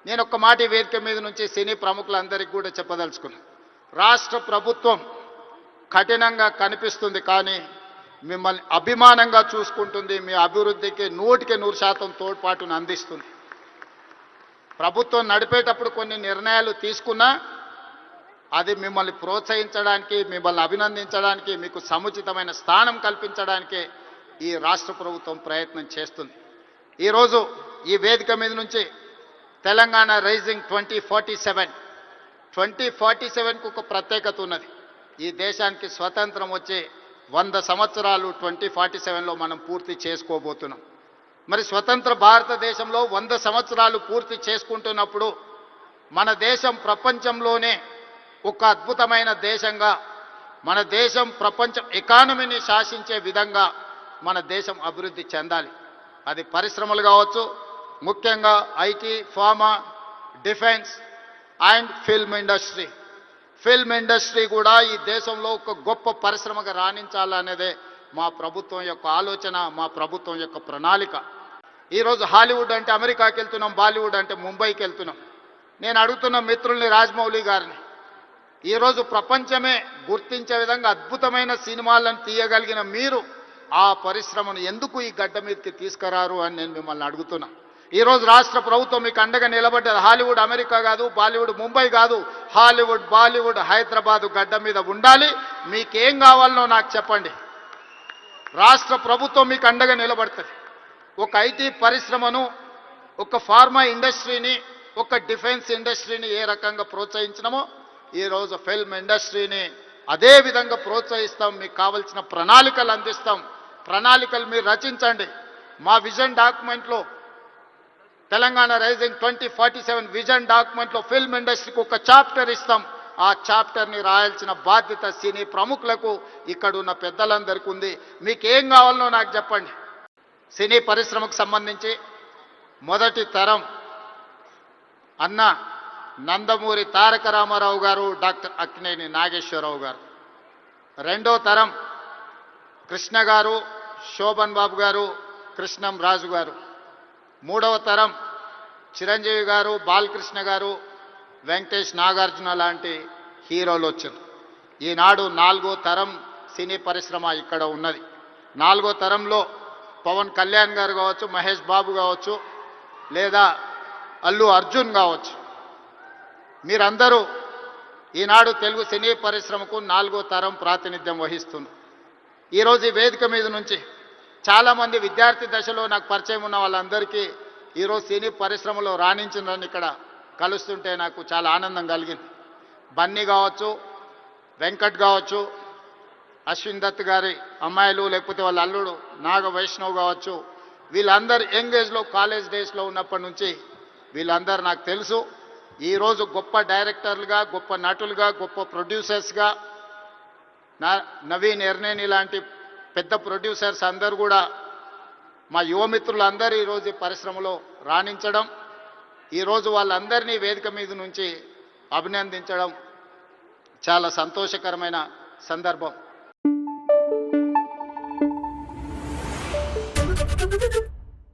నేను ఒక్క మాట ఈ వేదిక మీద నుంచి సినీ ప్రముఖులందరికీ కూడా చెప్పదలుచుకున్నాను. రాష్ట్ర ప్రభుత్వం కఠినంగా కనిపిస్తుంది, కానీ మిమ్మల్ని అభిమానంగా చూసుకుంటుంది. మీ అభివృద్ధికి 100% తోడ్పాటును అందిస్తుంది. ప్రభుత్వం నడిపేటప్పుడు కొన్ని నిర్ణయాలు తీసుకున్నా అది మిమ్మల్ని ప్రోత్సహించడానికి, మిమ్మల్ని అభినందించడానికి, మీకు సముచితమైన స్థానం కల్పించడానికే ఈ రాష్ట్ర ప్రభుత్వం ప్రయత్నం చేస్తుంది. ఈరోజు ఈ వేదిక మీద నుంచి తెలంగాణ రైజింగ్ 2047కు ఒక ప్రత్యేకత ఉన్నది. ఈ దేశానికి స్వతంత్రం వచ్చే 100 సంవత్సరాలు 2047లో మనం పూర్తి చేసుకోబోతున్నాం. మరి స్వతంత్ర భారతదేశంలో 100 సంవత్సరాలు పూర్తి చేసుకుంటున్నప్పుడు మన దేశం ప్రపంచంలోనే ఒక అద్భుతమైన దేశంగా, మన దేశం ప్రపంచం ఎకానమీని శాసించే విధంగా మన దేశం అభివృద్ధి చెందాలి. అది పరిశ్రమలు కావచ్చు, ముఖ్యంగా IT, pharma, defence and film industry. Film industry కూడా ఈ దేశంలో ఒక గొప్ప పరిశ్రమగా రాణించాలనేదే మా ప్రభుత్వం యొక్క ఆలోచన, మా ప్రభుత్వం యొక్క ప్రణాళిక. ఈరోజు హాలీవుడ్ అంటే అమెరికాకి వెళ్తున్నాం, బాలీవుడ్ అంటే ముంబైకి వెళ్తున్నాం. నేను అడుగుతున్న మిత్రుల్ని, రాజమౌళి గారిని, ఈరోజు ప్రపంచమే గుర్తించే విధంగా అద్భుతమైన సినిమాలను తీయగలిగిన మీరు ఆ పరిశ్రమను ఎందుకు ఈ గడ్డ మీదకి తీసుకురారు అని నేను మిమ్మల్ని అడుగుతున్నా. ఈరోజు రాష్ట్ర ప్రభుత్వం మీకు అండగా నిలబడ్డది. హాలీవుడ్ అమెరికా కాదు, బాలీవుడ్ ముంబై కాదు, హాలీవుడ్, బాలీవుడ్ హైదరాబాదు గడ్డ మీద ఉండాలి. మీకేం కావాలనో నాకు చెప్పండి, రాష్ట్ర ప్రభుత్వం మీకు అండగా నిలబడుతుంది. ఒక ఐటీ పరిశ్రమను, ఒక ఫార్మా ఇండస్ట్రీని, ఒక డిఫెన్స్ ఇండస్ట్రీని ఏ రకంగా ప్రోత్సహించినామో ఈరోజు ఫిల్మ్ ఇండస్ట్రీని అదే విధంగా ప్రోత్సహిస్తాం. మీకు కావాల్సిన ప్రణాళికలు అందిస్తాం. ప్రణాళికలు మీరు రచించండి. మా విజన్ డాక్యుమెంట్లో, తెలంగాణ రైజింగ్ 2047 విజన్ డాక్యుమెంట్లో ఫిల్మ్ ఇండస్ట్రీకి ఒక చాప్టర్ ఇస్తాం. ఆ చాప్టర్ని రాయాల్సిన బాధ్యత సినీ ప్రముఖులకు, ఇక్కడ ఉన్న పెద్దలందరికీ ఉంది. మీకేం కావాలనో నాకు చెప్పండి. సినీ పరిశ్రమకు సంబంధించి మొదటి తరం అన్న నందమూరి తారక రామారావు గారు, డాక్టర్ అక్కినేని నాగేశ్వరరావు గారు. రెండో తరం కృష్ణ గారు, శోభన్ బాబు గారు, కృష్ణం రాజు గారు. మూడవ తరం చిరంజీవి గారు, బాలకృష్ణ గారు, వెంకటేష్, నాగార్జున లాంటి హీరోలు వచ్చారు. ఈనాడు 4వ తరం సినీ పరిశ్రమ ఇక్కడ ఉన్నది. 4వ తరంలో పవన్ కళ్యాణ్ గారు కావచ్చు, మహేష్ బాబు కావచ్చు, లేదా అల్లు అర్జున్ కావచ్చు. మీరందరూ ఈనాడు తెలుగు సినీ పరిశ్రమకు 4వ తరం ప్రాతినిధ్యం వహిస్తున్నారు. ఈరోజు ఈ వేదిక మీద నుంచి చాలామంది విద్యార్థి దశలో నాకు పరిచయం ఉన్న వాళ్ళందరికీ ఈరోజు సినీ పరిశ్రమలో రాణించిందని ఇక్కడ కలుస్తుంటే నాకు చాలా ఆనందం కలిగింది. బన్నీ కావచ్చు, వెంకట్ కావచ్చు, అశ్విన్ దత్ గారి అమ్మాయిలు, లేకపోతే వాళ్ళ అల్లుడు నాగ వైష్ణవ్ కావచ్చు, వీళ్ళందరూ యంగ్ ఏజ్లో కాలేజ్ డేస్లో ఉన్నప్పటి నుంచి వీళ్ళందరూ నాకు తెలుసు. ఈరోజు గొప్ప డైరెక్టర్లుగా, గొప్ప నటులుగా, గొప్ప ప్రొడ్యూసర్స్గా, నవీన్ ఎర్నేని లాంటి పెద్ద ప్రొడ్యూసర్స్ అందరూ కూడా, మా యువమిత్రులందరూ ఈరోజు ఈ పరిశ్రమలో రాణించడం, ఈరోజు వాళ్ళందరినీ వేదిక మీద నుంచి అభినందించడం చాలా సంతోషకరమైన సందర్భం.